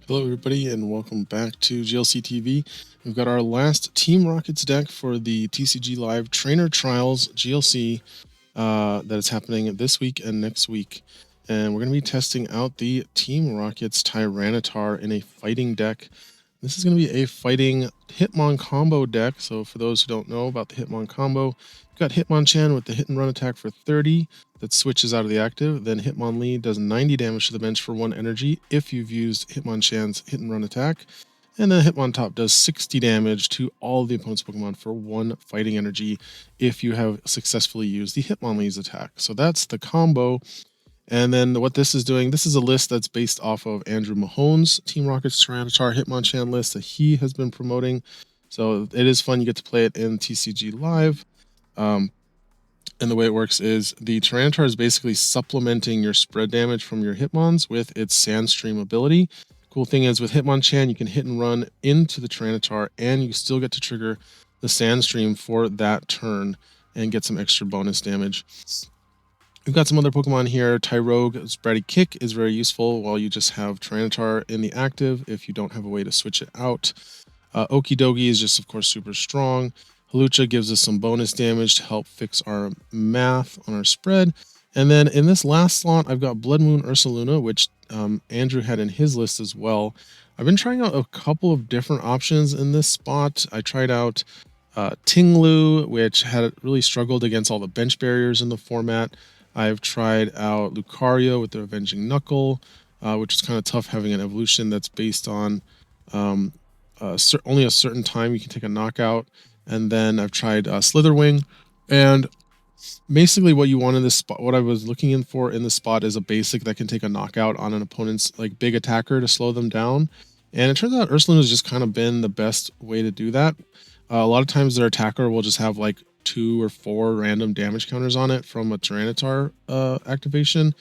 Hello everybody and welcome back to GLC TV. We've got our last Team Rockets deck for the TCG Live Trainer Trials GLC that is happening this week and next week. And we're going to be testing out the Team Rockets Tyranitar in a fighting deck. This is going to be a fighting Hitmon combo deck. So for those who don't know about the Hitmon combo, you've got Hitmonchan with the hit and run attack for 30 that switches out of the active. Then Hitmonlee does 90 damage to the bench for 1 energy if you've used Hitmonchan's hit and run attack. And then Hitmontop does 60 damage to all of the opponent's Pokemon for 1 fighting energy if you have successfully used the Hitmonlee's attack. So that's the combo. And then what this is doing, this is a list that's based off of Andrew Mahone's Team Rockets Tyranitar Hitmonchan list that he has been promoting. So it is fun. You get to play it in TCG Live. And the way it works is the Tyranitar is basically supplementing your spread damage from your Hitmons with its Sandstream ability. Cool thing is with Hitmonchan, you can hit and run into the Tyranitar and you still get to trigger the Sandstream for that turn and get some extra bonus damage. We've got some other Pokemon here. Tyrogue's Bratty Kick is very useful while you just have Tyranitar in the active if you don't have a way to switch it out. Okidogi is just, of course, super strong. Halucha gives us some bonus damage to help fix our math on our spread. And then in this last slot, I've got Blood Moon Ursaluna, which Andrew had in his list as well. I've been trying out a couple of different options in this spot. I tried out Tinglu, which had really struggled against all the bench barriers in the format. I've tried out Lucario with the Avenging Knuckle, which is kind of tough having an evolution that's based on only a certain time you can take a knockout. And then I've tried Slitherwing. And basically what you want in this spot, what I was looking for in this spot is a basic that can take a knockout on an opponent's like big attacker to slow them down. And it turns out Ursaluna has just kind of been the best way to do that. A lot of times their attacker will just have like 2 or 4 random damage counters on it from a Tyranitar activation,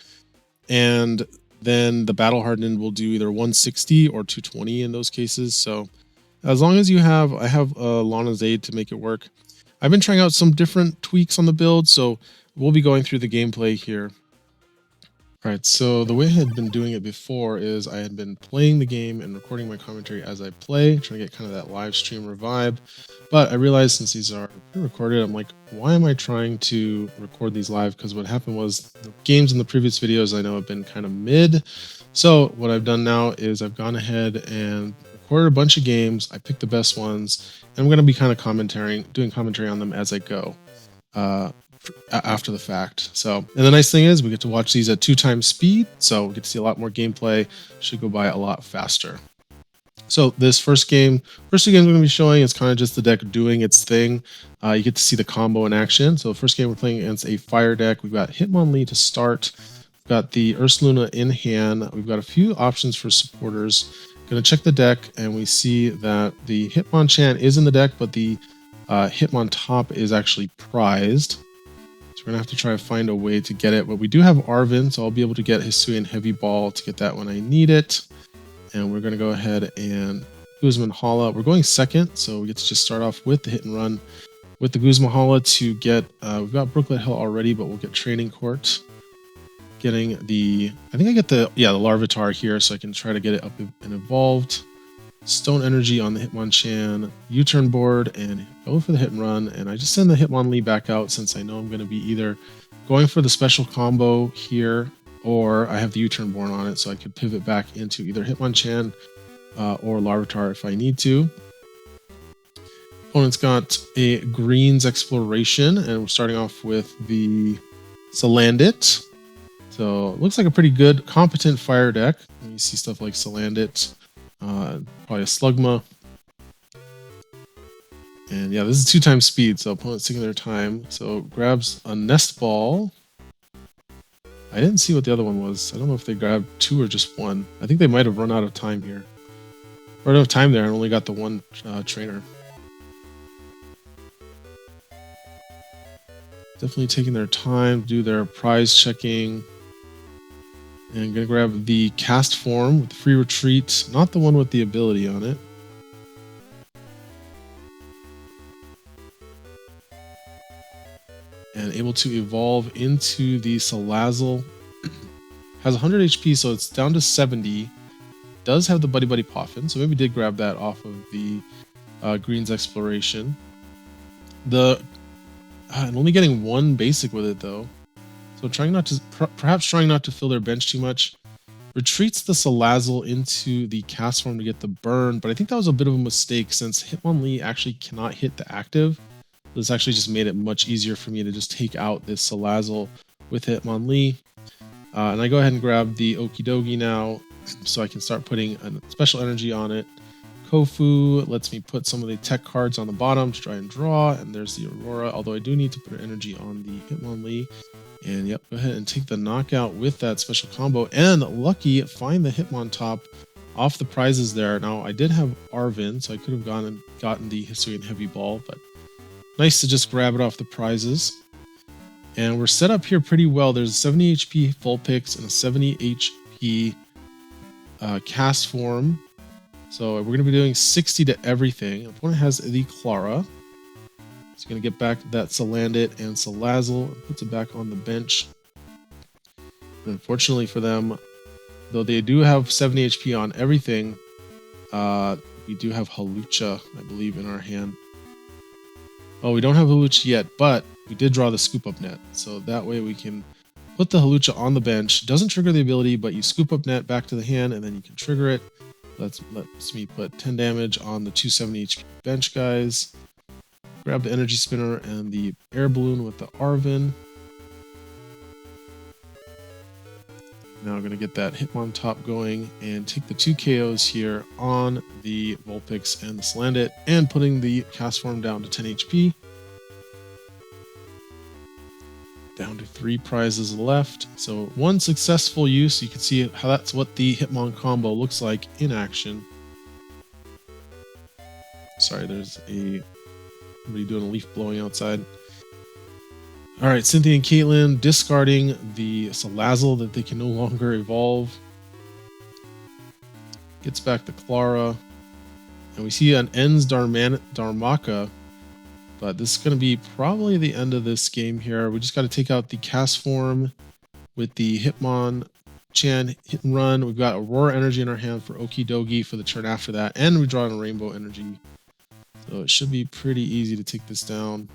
and then the Battle Hardened will do either 160 or 220 in those cases. So as long as you have, I have Lana's Aid to make it work. I've been trying out some different tweaks on the build, so we'll be going through the gameplay here. All right, so the way I had been doing it before is I had been playing the game and recording my commentary as I play, trying to get kind of that live streamer vibe. But I realized since these are pre-recorded, I'm like, why am I trying to record these live? Because what happened was the games in the previous videos I know have been kind of mid. So what I've done now is I've gone ahead and recorded a bunch of games. I picked the best ones, and I'm going to be kind of doing commentary on them as I go. After the fact. So, and the nice thing is we get to watch these at 2 times speed, so we get to see a lot more gameplay. Should go by a lot faster. So this first two games we're going to be showing is kind of just the deck doing its thing. You get to see the combo in action. So the first game we're playing against a fire deck. We've got Hitmonlee to start. We've got the Ursaluna in hand. We've got a few options for supporters. Going to check the deck, and we see that the Hitmonchan is in the deck, but the Hitmontop is actually prized. We're going to have to try to find a way to get it, but we do have Arven, so I'll be able to get Hisuian Heavy Ball to get that when I need it. And we're going to go ahead and Guzman-Hala. We're going second, so we get to just start off with the hit and run with the Guzman-Hala to get, we've got Brooklet Hill already, but we'll get Training Court. Getting the, I think I get the Larvitar here, so I can try to get it up and evolved. Stone Energy on the Hitmonchan, U-turn board, and go for the hit and run. And I just send the Hitmonlee back out since I know I'm going to be either going for the special combo here, or I have the U-turn board on it, so I could pivot back into either Hitmonchan or Larvitar if I need to. Opponent's got a Greens Exploration, and we're starting off with the Salandit. So it looks like a pretty good, competent fire deck. You see stuff like Salandit. Probably a Slugma. And yeah, this is 2 times speed, so opponent's taking their time. So grabs a Nest Ball. I didn't see what the other one was. I don't know if they grabbed 2 or just 1. I think they might have run out of time here. Run out of time there and only got the 1 trainer. Definitely taking their time to do their prize checking. And I'm going to grab the Cast Form with the Free Retreat, not the one with the ability on it. And able to evolve into the Salazzle. Has 100 HP, so it's down to 70. does have the Buddy Buddy Poffin, so maybe we did grab that off of the Green's Exploration. I'm only getting one basic with it though, so trying not to perhaps trying not to fill their bench too much. Retreats the Salazzle into the cast form to get the burn, but I think that was a bit of a mistake since Hitmonlee actually cannot hit the active. This actually just made it much easier for me to just take out this Salazzle with Hitmonlee. And I go ahead and grab the Okidogi now so I can start putting a special energy on it. Kofu lets me put some of the tech cards on the bottom to try and draw, and there's the Aurora, although I do need to put an energy on the Hitmonlee. And yep, go ahead and take the knockout with that special combo. And lucky, find the Hitmontop off the prizes there. Now, I did have Arvin, so I could have gone and gotten the Hisuian Heavy Ball, but nice to just grab it off the prizes. And we're set up here pretty well. There's a 70 HP Vulpix and a 70 HP cast form. So we're going to be doing 60 to everything. Opponent has the Clara. He's going to get back that Salandit and Salazzle and puts it back on the bench. And unfortunately for them, though they do have 70 HP on everything, we do have Hawlucha, I believe, in our hand. Oh, we don't have Hawlucha yet, but we did draw the Scoop Up Net. So that way we can put the Hawlucha on the bench. Doesn't trigger the ability, but you Scoop Up Net back to the hand and then you can trigger it. Lets me put 10 damage on the 270 HP bench guys. Grab the Energy Spinner and the Air Balloon with the Arvin. Now I'm going to get that Hitmontop going and take the 2 KOs here on the Vulpix and the Salandit and putting the cast form down to 10 HP. Down to 3 prizes left. So one successful use. You can see how that's what the Hitmon combo looks like in action. Sorry, there's somebody doing a leaf blowing outside. Alright, Cynthia and Caitlyn discarding the Salazzle that they can no longer evolve. Gets back the Clara. And we see an Ends Darmaka. But this is going to be probably the end of this game here. We just got to take out the cast form with the Hitmonchan hit and run. We've got Aurora Energy in our hand for Okidogi for the turn after that. And we draw in a Rainbow Energy. So it should be pretty easy to take this down.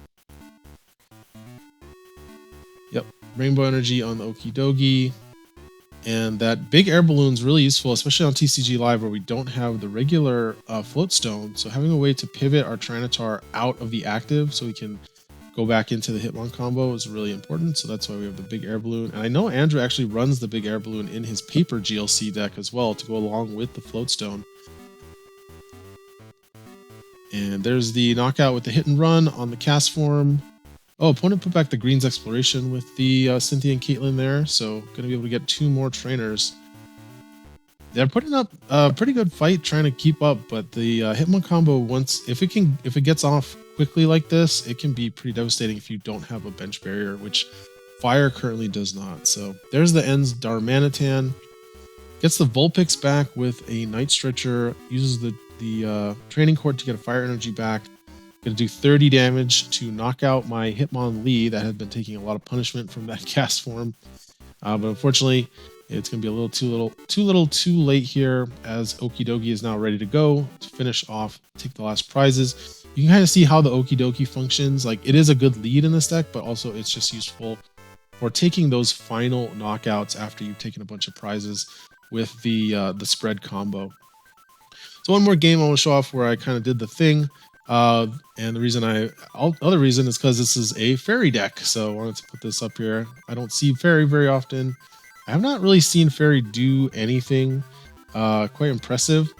Yep, Rainbow Energy on the Okidogi. And that big air balloon is really useful, especially on TCG Live where we don't have the regular float stone. So having a way to pivot our Tyranitar out of the active so we can go back into the Hitmon combo is really important. So that's why we have the big air balloon. And I know Andrew actually runs the big air balloon in his paper GLC deck as well to go along with the float stone. And there's the knockout with the hit and run on the cast form. Oh, opponent put back the Green's Exploration with the Cynthia and Caitlyn there, so going to be able to get 2 more trainers. They're putting up a pretty good fight trying to keep up, but the Hitmon combo, once if it gets off quickly like this, it can be pretty devastating if you don't have a bench barrier, which Fire currently does not. So there's the Ends Darmanitan. Gets the Vulpix back with a Night Stretcher, uses the Training Court to get a Fire Energy back. Going to do 30 damage to knock out my Hitmonlee that had been taking a lot of punishment from that cast form. But unfortunately, it's going to be a little too late here as Okidogi is now ready to go to finish off, take the last prizes. You can kind of see how the Okidogi functions. Like, it is a good lead in this deck, but also it's just useful for taking those final knockouts after you've taken a bunch of prizes with the spread combo. So one more game I want to show off where I kind of did the thing. And the reason other reason is because this is a fairy deck, so I wanted to put this up here. I don't see fairy very often. I have not really seen fairy do anything quite impressive,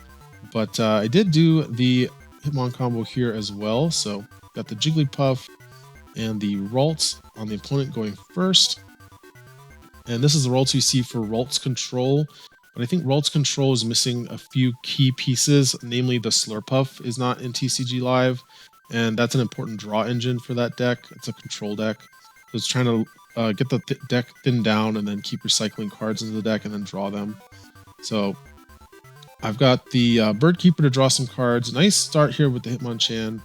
but I did do the Hitmon combo here as well. So got the Jigglypuff and the Ralts on the opponent going first, and this is the Ralts you see for Ralts control. But I think Ralts control is missing a few key pieces, namely the Slurpuff is not in TCG Live, and that's an important draw engine for that deck. It's a control deck. So it's trying to get the deck thinned down and then keep recycling cards into the deck and then draw them. So I've got the Bird Keeper to draw some cards. Nice start here with the Hitmonchan.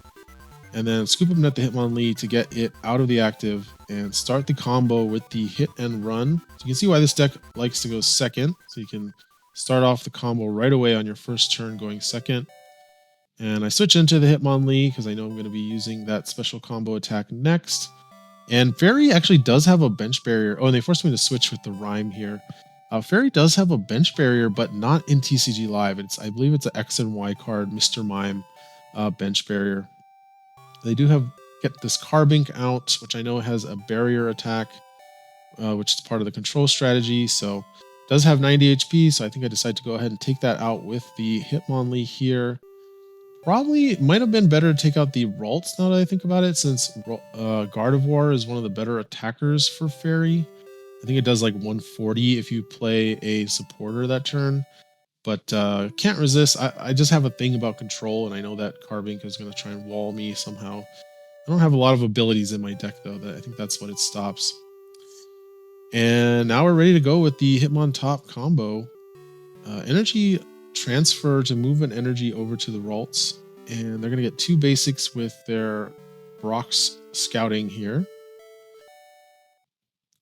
And then Scoop Up Net the Hitmonlee to get it out of the active and start the combo with the hit and run. So you can see why this deck likes to go second. So you can start off the combo right away on your first turn going second. And I switch into the Hitmonlee because I know I'm going to be using that special combo attack next. And Fairy actually does have a bench barrier. Oh, and they forced me to switch with the Rhyme here. Fairy does have a bench barrier, but not in TCG Live. I believe it's an X and Y card, Mr. Mime bench barrier. They do get this Carbink out, which I know has a barrier attack, which is part of the control strategy. So it does have 90 HP, so I think I decided to go ahead and take that out with the Hitmonlee here. Probably might have been better to take out the Ralts now that I think about it, since Gardevoir is one of the better attackers for Fairy. I think it does like 140 if you play a supporter that turn. But can't resist. I just have a thing about control, and I know that Carbink is going to try and wall me somehow. I don't have a lot of abilities in my deck, though. I think that's what it stops. And now we're ready to go with the Hitmontop combo. Energy transfer to move an energy over to the Ralts, and they're going to get 2 basics with their Brock's Scouting here.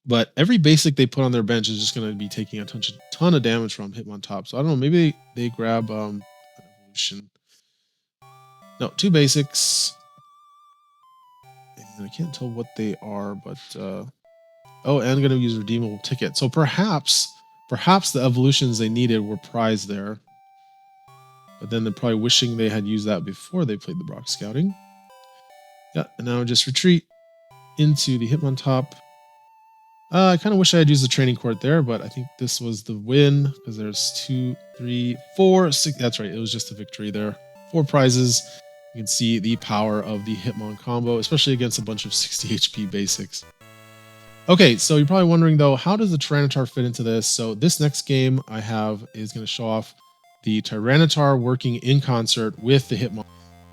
But every basic they put on their bench is just going to be taking a ton of damage from Hitmontop. So I don't know, maybe they grab an evolution. No, 2 basics. And I can't tell what they are, but oh, and I'm going to use redeemable ticket. So perhaps the evolutions they needed were prized there. But then they're probably wishing they had used that before they played the Brock Scouting. Yeah, and now just retreat into the Hitmontop. I kind of wish I had used the training court there, but I think this was the win because there's 2, 3, 4, 6. That's right. It was just a victory there. 4 prizes. You can see the power of the Hitmon combo, especially against a bunch of 60 HP basics. Okay, so you're probably wondering though, how does the Tyranitar fit into this? So this next game I have is going to show off the Tyranitar working in concert with the Hitmon.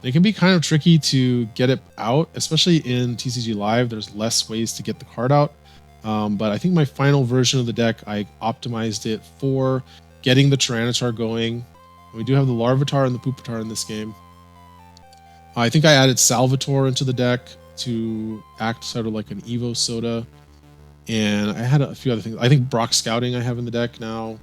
It can be kind of tricky to get it out, especially in TCG Live. There's less ways to get the card out. But I think my final version of the deck, I optimized it for getting the Tyranitar going. We do have the Larvitar and the Pupitar in this game. I think I added Salvatore into the deck to act sort of like an Evo Soda. And I had a few other things. I think Brock Scouting I have in the deck now.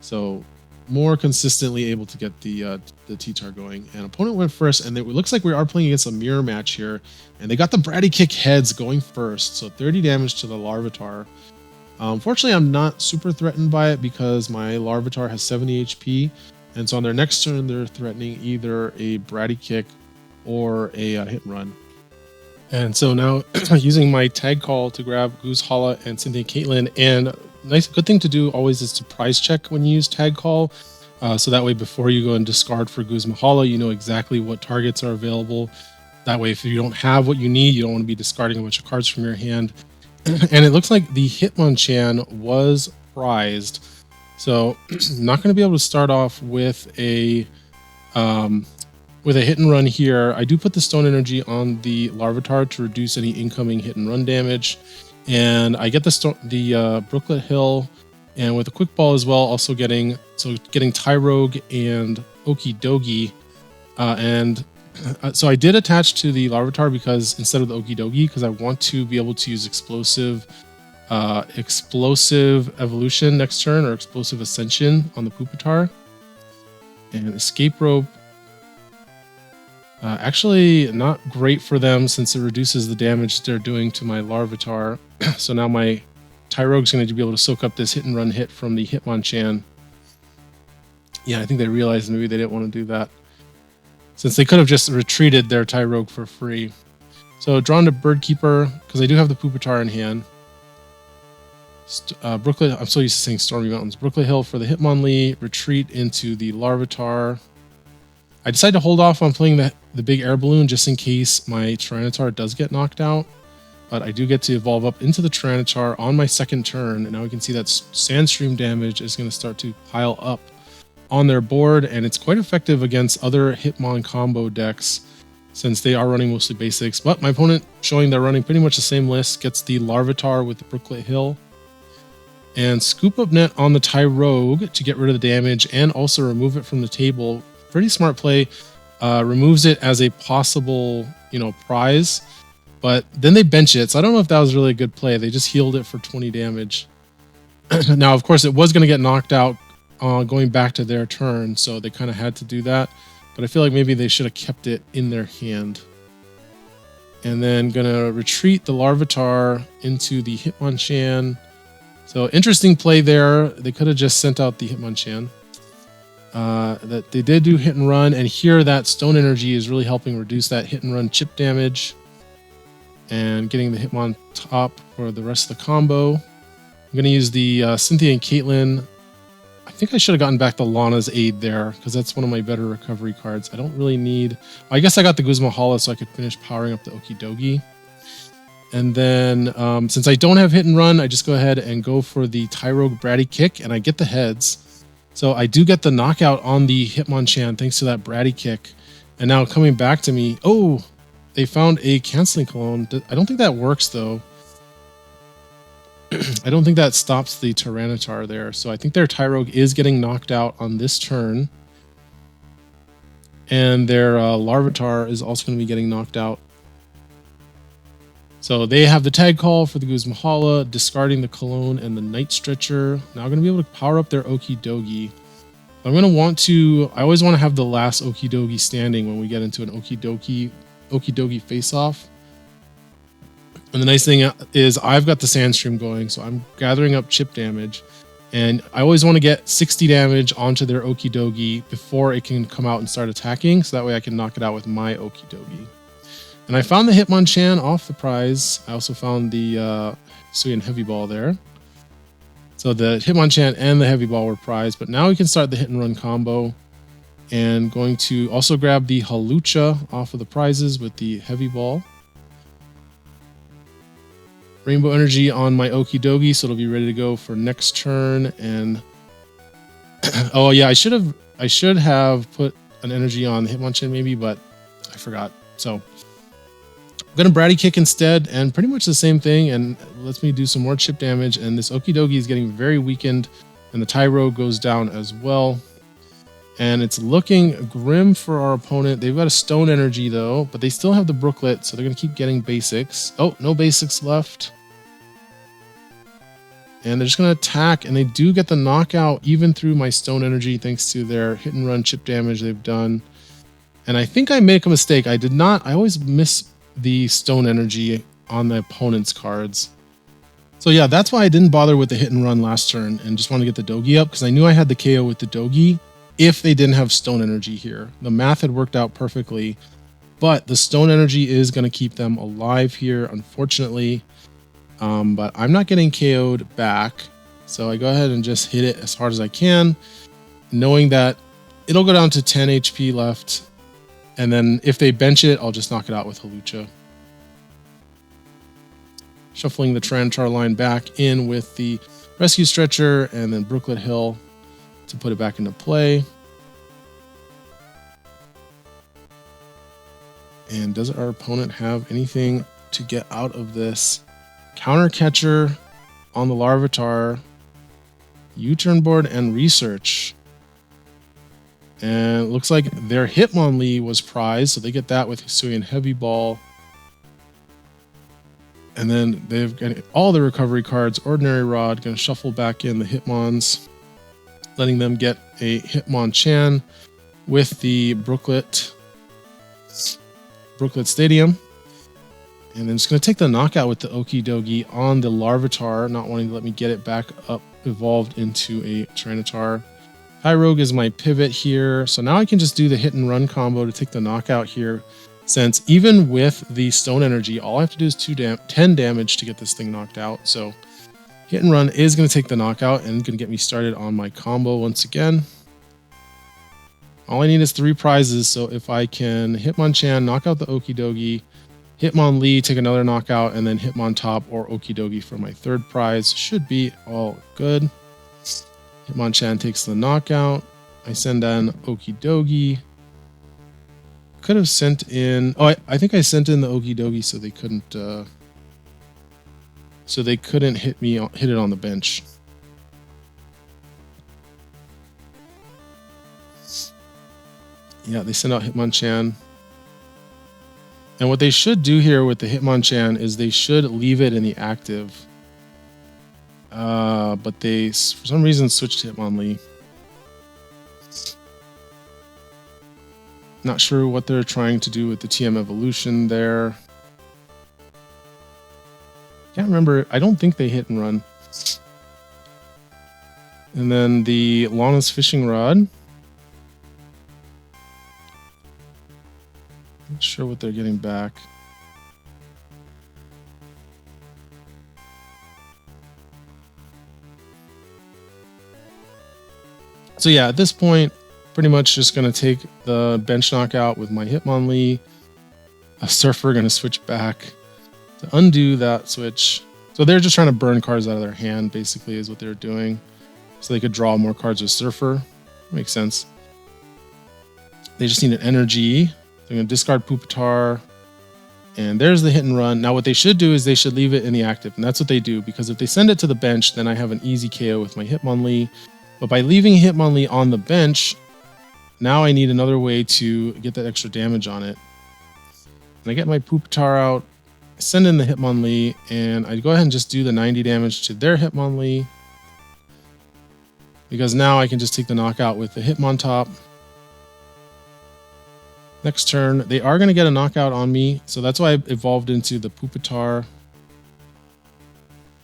So more consistently able to get the T-Tar going. And opponent went first, and it looks like we are playing against a mirror match here. And they got the Bratty Kick heads going first, so 30 damage to the Larvitar. Unfortunately, I'm not super threatened by it because my Larvitar has 70 HP. And so on their next turn, they're threatening either a Bratty Kick or a hit and run. And so now using my tag call to grab Goose Hala and Cynthia Caitlin, and good thing to do always is to prize check when you use tag call. So that way, before you go and discard for Guzma Hala, you know exactly what targets are available. That way, if you don't have what you need, you don't want to be discarding a bunch of cards from your hand. And it looks like the Hitmonchan was prized. So not going to be able to start off with a hit and run here. I do put the Stone Energy on the Larvitar to reduce any incoming hit and run damage. And I get the Brooklet Hill, and with a Quick Ball as well, also getting Tyrogue and Okidogi. So I did attach to the Larvitar because instead of the Okidogi, because I want to be able to use explosive evolution next turn, or explosive ascension on the Pupitar. And escape rope. Actually not great for them since it reduces the damage they're doing to my Larvitar. So now my Tyrogue's going to be able to soak up this hit and run hit from the Hitmonchan. Yeah, I think they realized maybe they didn't want to do that, since they could have just retreated their Tyrogue for free. So drawn to Birdkeeper, because I do have the Pupitar in hand. I'm so used to saying Stormy Mountains. Brooklet Hill for the Hitmonlee, retreat into the Larvitar. I decided to hold off on playing the big air balloon just in case my Tyranitar does get knocked out. But I do get to evolve up into the Tyranitar on my second turn, and now we can see that Sandstream damage is going to start to pile up on their board, and it's quite effective against other Hitmon combo decks since they are running mostly basics. But my opponent, showing they're running pretty much the same list, gets the Larvitar with the Brooklet Hill, and Scoop Up Net on the Tyrogue to get rid of the damage and also remove it from the table. Pretty smart play. Removes it as a possible, prize. But then they bench it, so I don't know if that was really a good play. They just healed it for 20 damage. Now, of course, it was going to get knocked out going back to their turn, so they kind of had to do that. But I feel like maybe they should have kept it in their hand. And then gonna retreat the Larvitar into the Hitmonchan. So interesting play there. They could have just sent out the Hitmonchan. That they did do hit and run, and here that Stone Energy is really helping reduce that hit and run chip damage and getting the Hitmon top for the rest of the combo. I'm going to use the Cynthia and Caitlyn. I think I should have gotten back the Lana's Aid there because that's one of my better recovery cards. I don't really need... I guess I got the Guzma Hala so I could finish powering up the Okidogi. And then since I don't have hit and run, I just go ahead and go for the Tyrogue Bratty Kick, and I get the heads. So I do get the knockout on the Hitmonchan thanks to that Bratty Kick. And now coming back to me, oh, they found a Canceling Cologne. I don't think that works though. I don't think that stops the Tyranitar there. So I think their Tyrogue is getting knocked out on this turn. And their Larvitar is also going to be getting knocked out. So they have the tag call for the Guzma Hala, discarding the Cologne and the Night Stretcher. Now I'm going to be able to power up their Okidogi. I'm going to want to... I always want to have the last Okidogi standing when we get into an Okidogi face-off. And the nice thing is I've got the Sandstream going, so I'm gathering up chip damage. And I always want to get 60 damage onto their Okidogi before it can come out and start attacking, so that way I can knock it out with my Okidogi. And I found the Hitmonchan off the prize. I also found the Hisuian Heavy Ball there. So the Hitmonchan and the Heavy Ball were prized, but now we can start the hit and run combo. And going to also grab the Hawlucha off of the prizes with the Heavy Ball. Rainbow Energy on my Okidogi, so it'll be ready to go for next turn. And oh yeah, I should have put an energy on the Hitmonchan maybe, but I forgot. So I'm gonna Bratty Kick instead, and pretty much the same thing, and lets me do some more chip damage. And this Okidogi is getting very weakened, and the Tyrogue goes down as well. And it's looking grim for our opponent. They've got a Stone Energy though, but they still have the Brooklet, so they're gonna keep getting basics. Oh, no basics left. And they're just gonna attack, and they do get the knockout even through my Stone Energy thanks to their hit and run chip damage they've done. And I think I make a mistake. I always miss the Stone Energy on the opponent's cards. So yeah, that's why I didn't bother with the hit and run last turn and just want to get the Dogi up, because I knew I had the KO with the Dogi if they didn't have Stone Energy here. The math had worked out perfectly, but the Stone Energy is going to keep them alive here, unfortunately. But I'm not getting KO'd back, so I go ahead and just hit it as hard as I can, knowing that it'll go down to 10 HP left. And then if they bench it, I'll just knock it out with Hawlucha. Shuffling the Tyranitar line back in with the Rescue Stretcher and then Brooklet Hill to put it back into play. And does our opponent have anything to get out of this? Counter Catcher on the Larvitar, U-turn board, and Research. And it looks like their Hitmonlee was prized, so they get that with Hisuian Heavy Ball. And then they've got all the recovery cards. Ordinary Rod, going to shuffle back in the Hitmons, letting them get a Hitmonchan with the Brooklet Stadium. And then just going to take the knockout with the Okidogi on the Larvitar, not wanting to let me get it back up, evolved into a Tyranitar. Tyrogue is my pivot here, so now I can just do the hit and run combo to take the knockout here, since even with the Stone Energy, all I have to do is 10 damage to get this thing knocked out. So hit and run is going to take the knockout and going to get me started on my combo once again. All I need is 3 prizes, so if I can Hitmonchan, knock out the Okidogi, Hitmonlee, take another knockout, and then Hitmontop or Okidogi for my 3rd prize, should be all good. Hitmonchan takes the knockout. I send on Okidogi. Could have sent in... Oh, I think I sent in the Okidogi so they couldn't... hit it on the bench. Yeah, they send out Hitmonchan. And what they should do here with the Hitmonchan is they should leave it in the active. But they, for some reason, switched Hitmonlee. Not sure what they're trying to do with the TM evolution there. Can't remember. I don't think they hit and run. And then the Lana's fishing rod. Not sure what they're getting back. So yeah, at this point, pretty much just going to take the bench knockout with my Hitmonlee. A Surfer going to switch back to undo that switch. So they're just trying to burn cards out of their hand, basically, is what they're doing. So they could draw more cards with Surfer. Makes sense. They just need an energy. They're going to discard Pupitar. And there's the hit and run. Now what they should do is they should leave it in the active. And that's what they do. Because if they send it to the bench, then I have an easy KO with my Hitmonlee. But by leaving Hitmonlee on the bench, now I need another way to get that extra damage on it. And I get my Pupitar out, I send in the Hitmonlee, and I go ahead and just do the 90 damage to their Hitmonlee. Because now I can just take the knockout with the Hitmontop. Next turn, they are going to get a knockout on me, so that's why I evolved into the Pupitar.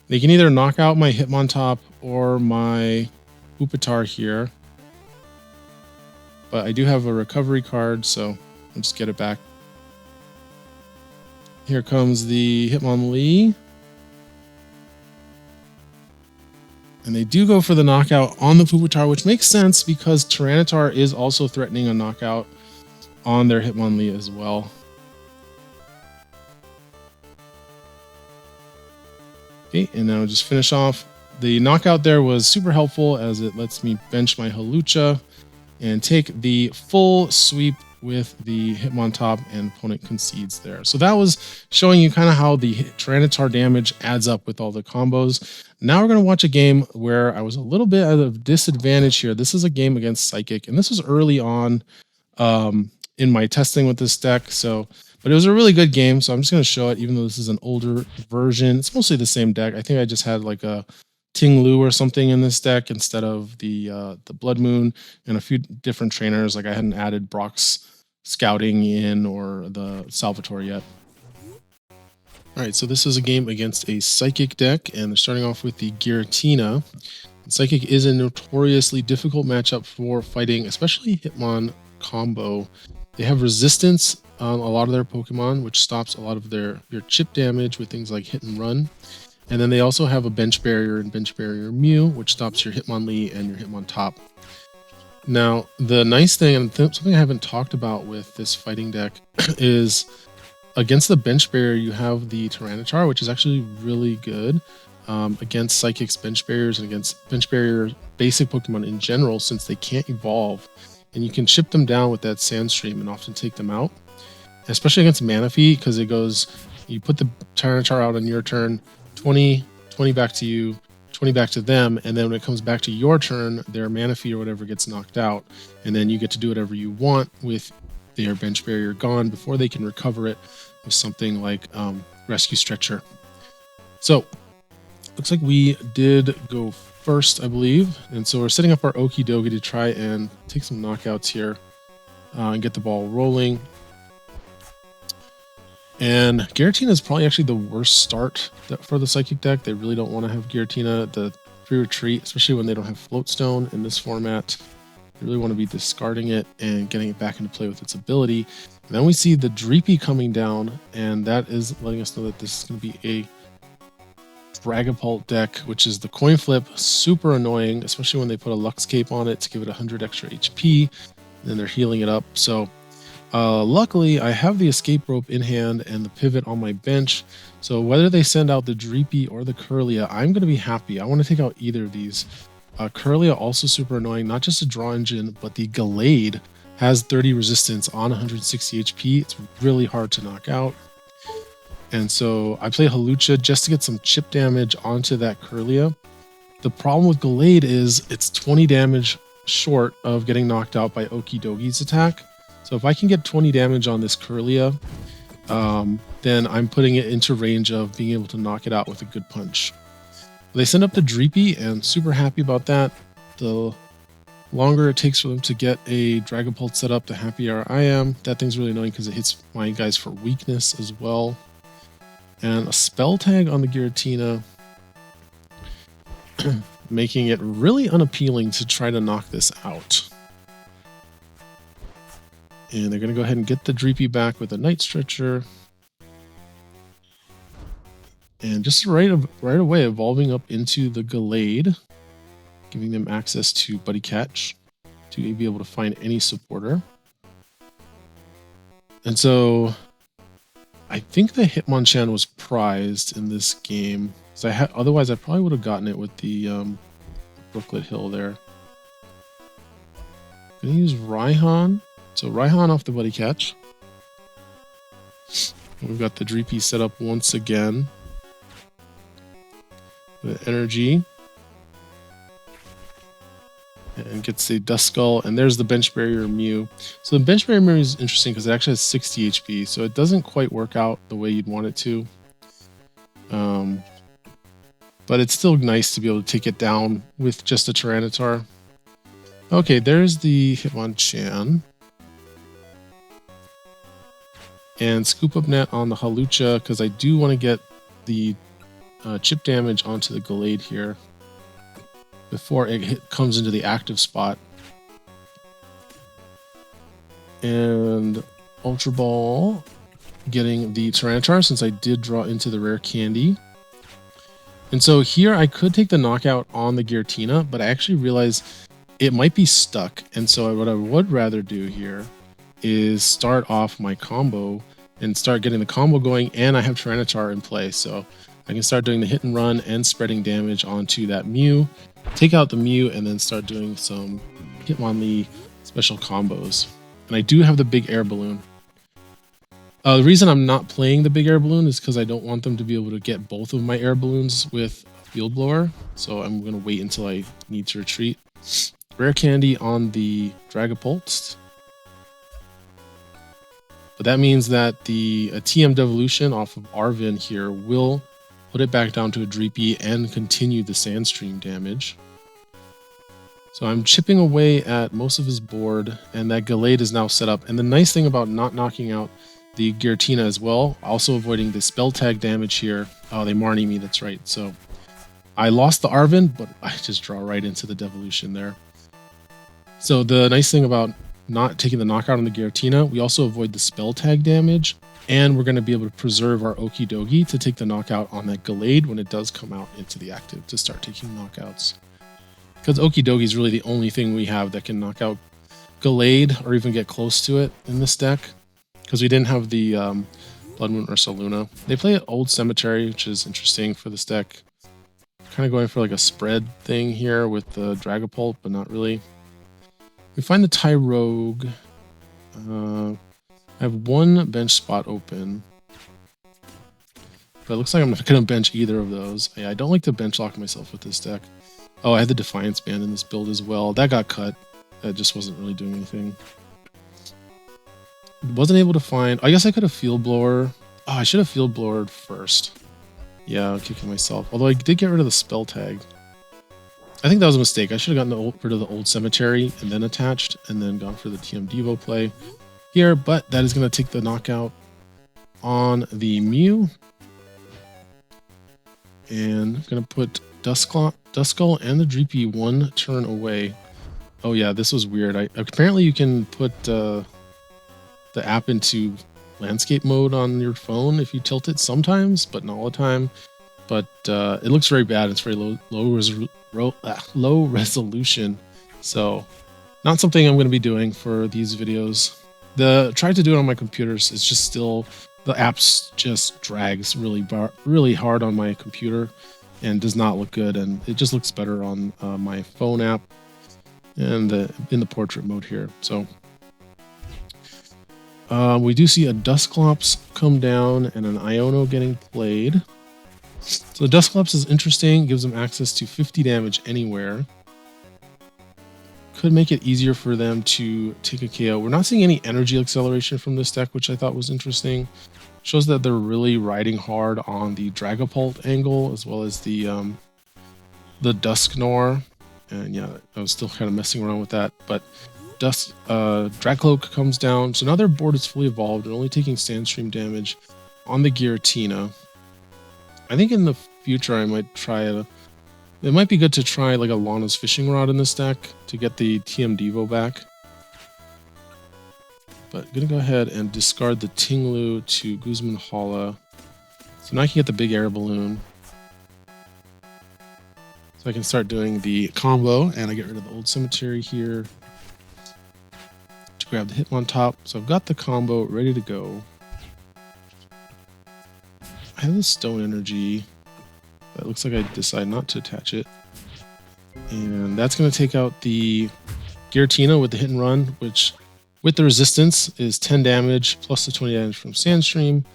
They can either knock out my Hitmontop or my Pupitar here. But I do have a recovery card, so I'll just get it back. Here comes the Hitmonlee. And they do go for the knockout on the Pupitar, which makes sense because Tyranitar is also threatening a knockout on their Hitmonlee as well. Okay, and now just finish off. The knockout there was super helpful as it lets me bench my Hawlucha and take the full sweep with the Hitmontop, and opponent concedes there. So that was showing you kind of how the Tyranitar damage adds up with all the combos. Now we're going to watch a game where I was a little bit at a disadvantage here. This is a game against Psychic, and this was early on in my testing with this deck. But it was a really good game, so I'm just going to show it, even though this is an older version. It's mostly the same deck. I think I just had like a Ting Lu or something in this deck instead of the Blood Moon and a few different trainers. Like I hadn't added Brock's Scouting in or the Salvatore yet. All right, so this is a game against a Psychic deck, and they're starting off with the Giratina. Psychic is a notoriously difficult matchup for fighting, especially Hitmon combo. They have resistance on a lot of their Pokemon, which stops a lot of your chip damage with things like Hit and Run. And then they also have a Bench Barrier and Bench Barrier Mew, which stops your Hitmonlee and your Hitmontop. Now, the nice thing, and something I haven't talked about with this fighting deck, is against the Bench Barrier, you have the Tyranitar, which is actually really good against Psychic's Bench Barriers and against Bench Barrier basic Pokemon in general, since they can't evolve. And you can chip them down with that Sandstream and often take them out. Especially against Manaphy, because it goes, you put the Tyranitar out on your turn, 20 back to you, 20 back to them, and then when it comes back to your turn, their Manaphy or whatever gets knocked out, and then you get to do whatever you want with their Bench Barrier gone before they can recover it with something like Rescue Stretcher. So, looks like we did go first, I believe, and so we're setting up our Okie Dokie to try and take some knockouts here and get the ball rolling. And Giratina is probably actually the worst start for the Psychic deck. They really don't want to have Giratina, the free retreat, especially when they don't have Floatstone in this format. They really want to be discarding it and getting it back into play with its ability. And then we see the Dreepy coming down, and that is letting us know that this is going to be a Dragapult deck, which is the coin flip. Super annoying, especially when they put a Lux Cape on it to give it 100 extra HP. And then they're healing it up. So luckily, I have the Escape Rope in hand and the Pivot on my bench. So whether they send out the Dreepy or the Kirlia, I'm going to be happy. I want to take out either of these. Kirlia also super annoying, not just a draw engine, but the Gallade has 30 resistance on 160 HP. It's really hard to knock out. And so I play Hawlucha just to get some chip damage onto that Kirlia. The problem with Gallade is it's 20 damage short of getting knocked out by Okie Dokie's attack. So if I can get 20 damage on this Kirlia, then I'm putting it into range of being able to knock it out with a good punch. They send up the Dreepy, and super happy about that. The longer it takes for them to get a Dragapult set up, the happier I am. That thing's really annoying because it hits my guys for weakness as well. And a spell tag on the Giratina, making it really unappealing to try to knock this out. And they're going to go ahead and get the Dreepy back with a Night Stretcher. And just right away evolving up into the Gallade, giving them access to Buddy Catch to be able to find any supporter. And so I think the Hitmonchan was prized in this game. Otherwise I probably would have gotten it with the Brooklet Hill there. Gonna use Raihan. So Raihan off the Buddy Catch. We've got the Dreepy set up once again. The energy. And gets the Duskull, and there's the Bench Barrier Mew. So the Bench Barrier Mew is interesting because it actually has 60 HP, so it doesn't quite work out the way you'd want it to. But it's still nice to be able to take it down with just a Tyranitar. Okay, there's the Hitmonchan. And Scoop Up Net on the Halucha, because I do want to get the chip damage onto the Gallade here before it comes into the active spot. And Ultra Ball getting the Tyranitar since I did draw into the rare candy. And so here I could take the knockout on the Giratina, but I actually realized it might be stuck. And so what I would rather do here is start off my combo and start getting the combo going, and I have Tyranitar in play. So I can start doing the hit and run and spreading damage onto that Mew, take out the Mew, and then start doing some Hitmonlee special combos. And I do have the big air balloon. The reason I'm not playing the big air balloon is because I don't want them to be able to get both of my air balloons with a field blower. So I'm going to wait until I need to retreat. Rare candy on the Dragapult. But that means that the TM Devolution off of Arvin here will put it back down to a Dreepy and continue the Sandstream damage. So I'm chipping away at most of his board, and that Gallade is now set up. And the nice thing about not knocking out the Giratina as well, also avoiding the spell tag damage here. Oh, they Marnie me, that's right. So I lost the Arvin, but I just draw right into the Devolution there. So the nice thing about not taking the knockout on the Giratina, we also avoid the spell tag damage, and we're going to be able to preserve our Okidogi to take the knockout on that Gallade when it does come out into the active to start taking knockouts. Because Okidogi is really the only thing we have that can knock out Gallade or even get close to it in this deck. Because we didn't have the Blood Moon Ursaluna. They play Old Cemetery, which is interesting for this deck. Kind of going for like a spread thing here with the Dragapult, but not really. We find the Tyrogue. I have one bench spot open. But it looks like I'm not going to bench either of those. Yeah, I don't like to bench lock myself with this deck. Oh, I had the Defiance Band in this build as well. That got cut. That just wasn't really doing anything. Wasn't able to find... I guess I could have Field Blower. Oh, I should have Field Blowered first. Yeah, I'm kicking myself. Although I did get rid of the spell tag. I think that was a mistake. I should have gotten rid of the Old Cemetery and then attached, and then gone for the TM Devo play here. But that is going to take the knockout on the Mew. And I'm going to put Duskull and the Dreepy one turn away. Oh yeah, this was weird. Apparently you can put... the app into landscape mode on your phone if you tilt it sometimes, but not all the time. But it looks very bad. It's very low resolution, so not something I'm going to be doing for these videos. Tried to do it on my computers. It's just still the apps just drags really hard on my computer and does not look good. And it just looks better on my phone app and in the portrait mode here. So. We do see a Dusclops come down and an Iono getting played. So the Dusclops is interesting, gives them access to 50 damage anywhere. Could make it easier for them to take a KO. We're not seeing any energy acceleration from this deck, which I thought was interesting. Shows that they're really riding hard on the Dragapult angle as well as the Dusknoir. And yeah, I was still kind of messing around with that, but Dragcloak comes down, so now their board is fully evolved and only taking Sandstream damage on the Giratina. I think in the future I might try it might be good to try like a Lana's Fishing Rod in this deck to get the TM Devo back. But I'm gonna go ahead and discard the Tinglu to Guzman Hala. So now I can get the big air balloon. So I can start doing the combo, and I get rid of the old cemetery here to grab the Hitmontop. So I've got the combo ready to go. I have the Stone Energy. It looks like I decide not to attach it. And that's going to take out the Giratina with the hit and run, which with the resistance is 10 damage plus the 20 damage from Sandstream.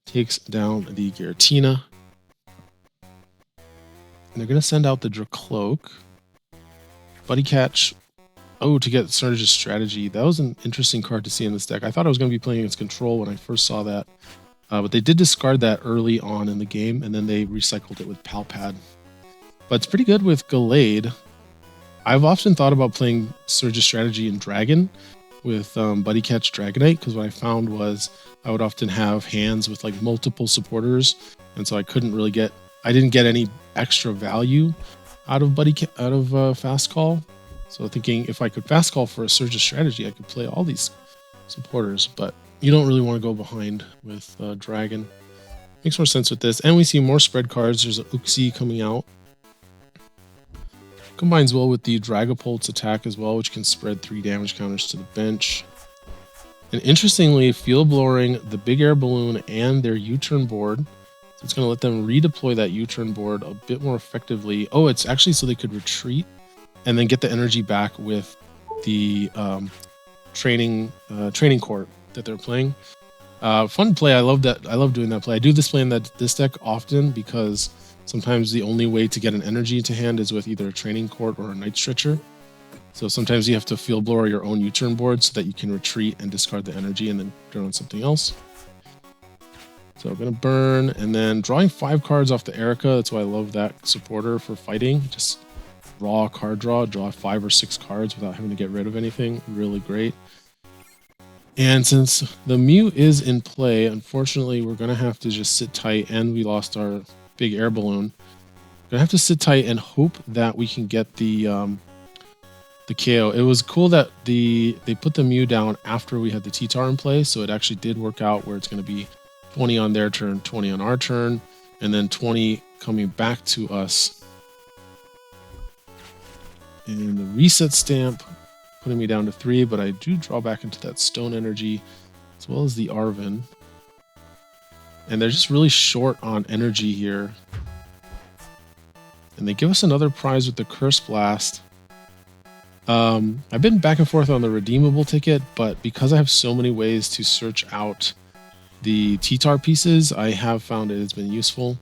Takes down the Giratina. And they're going to send out the Dracloak. Buddy Catch. Oh, to get Surge's Strategy. That was an interesting card to see in this deck. I thought I was going to be playing against Control when I first saw that. But they did discard that early on in the game, and then they recycled it with Palpad. But it's pretty good with Gallade. I've often thought about playing Surge's Strategy in Dragon with Buddy Catch Dragonite, because what I found was I would often have hands with like multiple supporters, and so I didn't get any extra value out of Fast Call. So thinking if I could Fast Call for a Surge's Strategy, I could play all these supporters, but you don't really want to go behind with Dragon. Makes more sense with this. And we see more spread cards. There's an Uxie coming out. Combines well with the Dragapult's attack as well, which can spread 3 damage counters to the bench. And interestingly, field blowing the big air balloon and their U-turn board. So it's going to let them redeploy that U-turn board a bit more effectively. Oh, it's actually so they could retreat and then get the energy back with the training court that they're playing. Fun play. I love that. I love doing that play. I do this play in this deck often because sometimes the only way to get an energy into hand is with either a training court or a night stretcher. So sometimes you have to field blower your own U-turn board so that you can retreat and discard the energy and then turn on something else. So I'm going to burn, and then drawing 5 cards off the Erica. That's why I love that supporter for fighting. Just raw card draw 5 or 6 cards without having to get rid of anything. Really great. And since the Mew is in play, unfortunately, we're going to have to just sit tight, and we lost our big air balloon. We're going to have to sit tight and hope that we can get the KO. It was cool that they put the Mew down after we had the T-Tar in play, so it actually did work out where it's going to be 20 on their turn, 20 on our turn, and then 20 coming back to us. And the reset stamp putting me down to 3, but I do draw back into that Stone Energy as well as the Arven. And they're just really short on energy here. And they give us another prize with the Curse Blast. I've been back and forth on the redeemable ticket, but because I have so many ways to search out the T-Tar pieces, I have found it has been useful.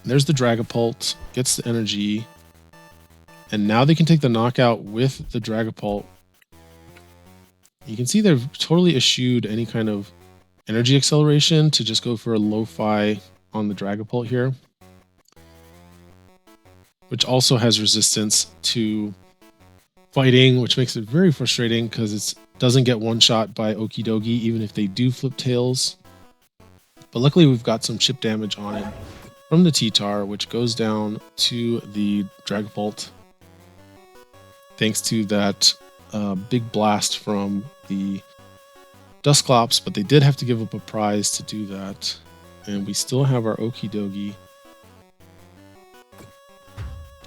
There's the Dragapult, gets the energy. And now they can take the knockout with the Dragapult. You can see they've totally eschewed any kind of energy acceleration to just go for a lo-fi on the Dragapult here, which also has resistance to fighting, which makes it very frustrating because it doesn't get one-shot by Okidogi even if they do flip tails. But luckily we've got some chip damage on it from the T-Tar, which goes down to the Dragapult thanks to that big blast from the Dusclops, but they did have to give up a prize to do that. And we still have our Okidogi.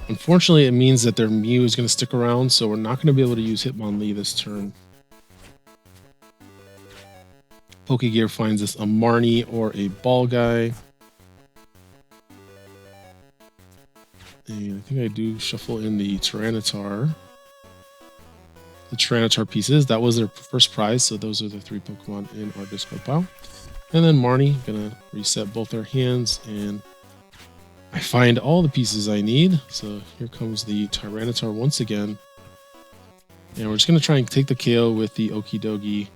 Unfortunately, it means that their Mew is going to stick around, so we're not going to be able to use Hitmonlee this turn. Pokegear finds us a Marnie or a Ball Guy. And I think I do shuffle in the Tyranitar. The Tyranitar pieces, that was their first prize, so those are the 3 Pokemon in our discard pile. And then Marnie, gonna reset both our hands, and I find all the pieces I need. So here comes the Tyranitar once again. And we're just gonna try and take the KO with the Okidogi,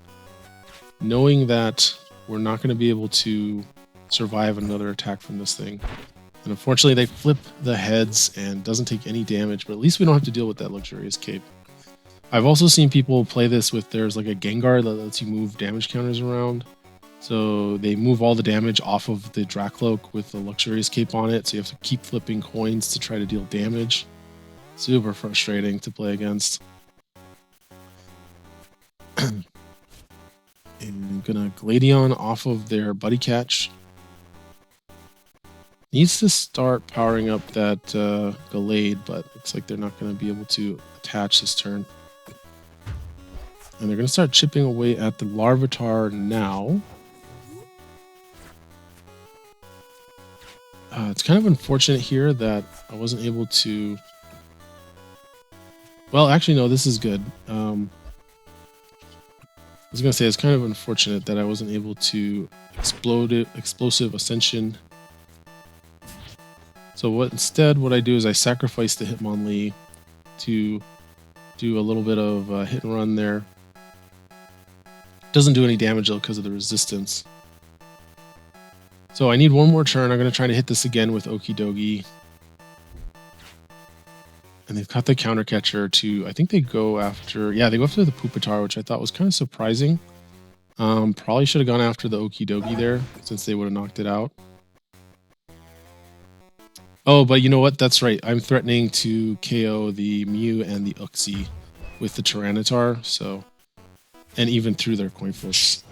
knowing that we're not gonna be able to survive another attack from this thing. And unfortunately, they flip the heads and doesn't take any damage, but at least we don't have to deal with that luxurious cape. I've also seen people play this with there's like a Gengar that lets you move damage counters around. So they move all the damage off of the Dracloak with the luxurious cape on it. So you have to keep flipping coins to try to deal damage. Super frustrating to play against. And I'm gonna Gladion off of their Buddy Catch. Needs to start powering up that Gallade, but looks like they're not going to be able to attach this turn. And they're going to start chipping away at the Larvitar now. It's kind of unfortunate here that I wasn't able to... Well, actually, no, this is good. I was going to say it's kind of unfortunate that I wasn't able to Explosive Ascension. So what I do is I sacrifice the Hitmonlee to do a little bit of hit and run there. Doesn't do any damage though because of the resistance. So I need one more turn. I'm going to try to hit this again with Okidogi. And they've got the counter catcher to, I think they go after, yeah, they go after the Pupitar, which I thought was kind of surprising. Probably should have gone after the Okidogi there since they would have knocked it out. Oh, but you know what? That's right. I'm threatening to KO the Mew and the Uxie with the Tyranitar, so... And even through their coin flips.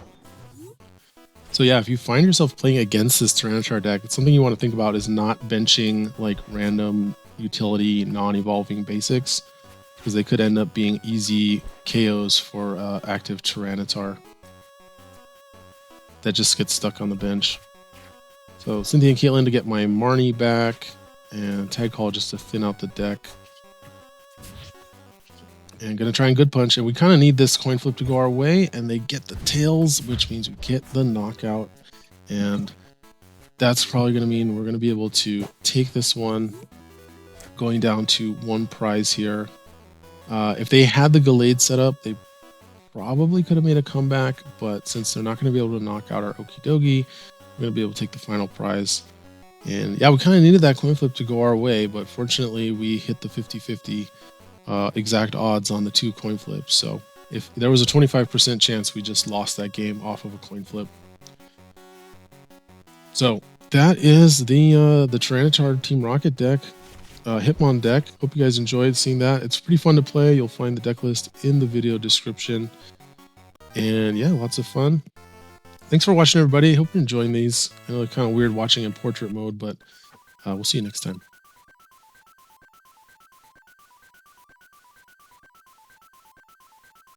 So yeah, if you find yourself playing against this Tyranitar deck, it's something you want to think about is not benching like random utility, non-evolving basics, because they could end up being easy KOs for active Tyranitar that just gets stuck on the bench. So Cynthia and Caitlin to get my Marnie back, and Tag Call just to thin out the deck. And gonna try and Good Punch, and we kind of need this coin flip to go our way, and they get the tails, which means we get the knockout, and that's probably gonna mean we're gonna be able to take this one, going down to one prize here. If they had the Gallade set up, they probably could have made a comeback, but since they're not gonna be able to knock out our Okidogi, we're gonna be able to take the final prize. And yeah, we kind of needed that coin flip to go our way, but fortunately we hit the 50-50 exact odds on the two coin flips. So if there was a 25% chance, we just lost that game off of a coin flip. So that is the Tyranitar Team Rocket deck, Hitmon deck. Hope you guys enjoyed seeing that. It's pretty fun to play. You'll find the deck list in the video description. And yeah, lots of fun. Thanks for watching, everybody. Hope you're enjoying these. I know it's kind of weird watching in portrait mode, but we'll see you next time.